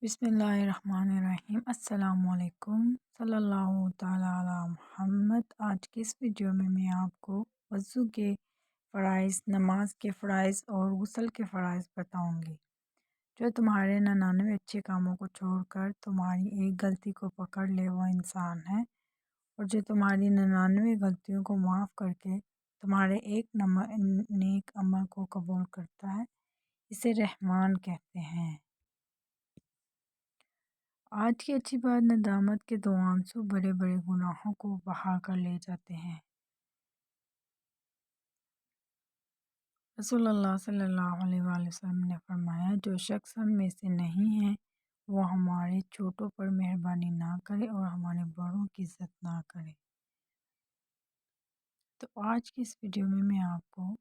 بسم اللہ الرحمن الرحیم۔ السلام علیکم، صلی اللہ تعالیٰ علی محمد۔ آج کی اس ویڈیو میں آپ کو وضو کے فرائض، نماز کے فرائض اور غسل کے فرائض بتاؤں گی، جو تمہارے 99 اچھے کاموں کو چھوڑ کر تمہاری ایک غلطی کو پکڑ لے وہ انسان ہے، اور جو تمہاری 99 غلطیوں کو معاف کر کے تمہارے ایک نیک عمل کو قبول کرتا ہے، اسے رحمان کہتے ہیں۔ آج کی اچھی بات، ندامت کے دو آنسو بڑے بڑے گناہوں کو بہا کر لے جاتے ہیں۔ رسول اللہ صلی اللہ علیہ وآلہ وسلم نے فرمایا، جو شخص ہم میں سے نہیں ہے وہ ہمارے چھوٹوں پر مہربانی نہ کرے اور ہمارے بڑوں کی عزت نہ کرے۔ تو آج کی اس ویڈیو میں آپ کو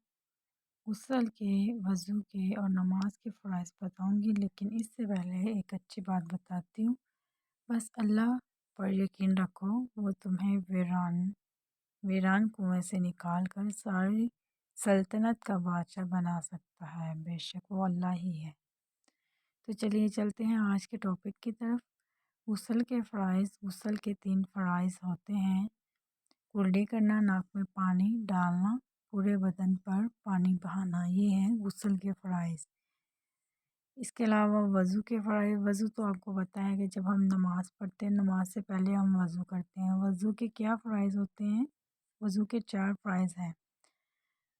غسل کے، وضو کے اور نماز کے فرائض بتاؤں گی، لیکن اس سے پہلے ایک اچھی بات بتاتی ہوں۔ بس اللہ پر یقین رکھو، وہ تمہیں ویران کنویں سے نکال کر ساری سلطنت کا بادشاہ بنا سکتا ہے، بے شک وہ اللہ ہی ہے۔ تو چلیے چلتے ہیں آج کے ٹاپک کی طرف۔ غسل کے فرائض۔ غسل کے 3 فرائض ہوتے ہیں: کلڈی کرنا، ناک میں پانی ڈالنا، پورے بدن پر پانی بہانا، یہ ہیں غسل کے فرائض۔ اس کے علاوہ وضو کے فرائض۔ وضو تو آپ کو پتہ ہے کہ جب ہم نماز پڑھتے ہیں، نماز سے پہلے ہم وضو کرتے ہیں۔ وضو کے کیا فرائض ہوتے ہیں؟ وضو کے 4 فرائض ہیں: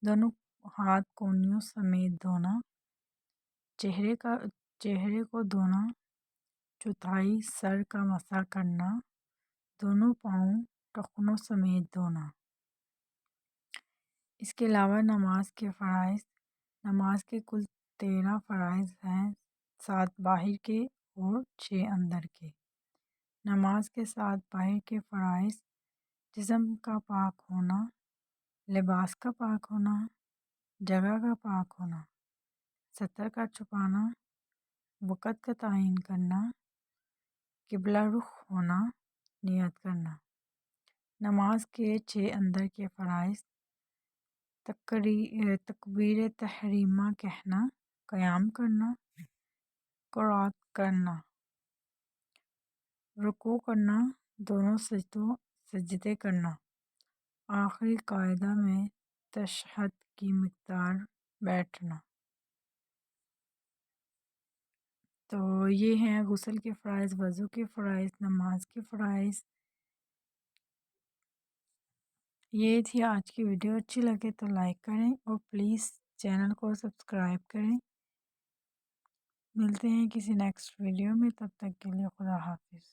دونوں ہاتھ کونیوں سمیت دھونا، چہرے کو دھونا، چوتھائی سر کا مسح کرنا، دونوں پاؤں ٹخنوں سمیت دھونا۔ اس کے علاوہ نماز کے فرائض۔ نماز کے کل 13 فرائض ہیں، 7 باہر کے اور 6 اندر کے۔ نماز کے 7 باہر کے فرائض: جسم کا پاک ہونا، لباس کا پاک ہونا، جگہ کا پاک ہونا، سطر کا چھپانا، وقت کا تعین کرنا، قبلہ رخ ہونا، نیت کرنا۔ نماز کے 6 اندر کے فرائض: تکبیر تحریمہ کہنا، قیام کرنا، قرات کرنا، رکوع کرنا، دونوں سجدے کرنا، آخری قاعدہ میں تشہد کی مقدار بیٹھنا۔ تو یہ ہیں غسل کے فرائض، وضو کے فرائض، نماز کے فرائض۔ یہ تھی آج کی ویڈیو۔ اچھی لگے تو لائک کریں اور پلیز چینل کو سبسکرائب کریں۔ ملتے ہیں کسی نیکسٹ ویڈیو میں، تب تک کے لیے خدا حافظ۔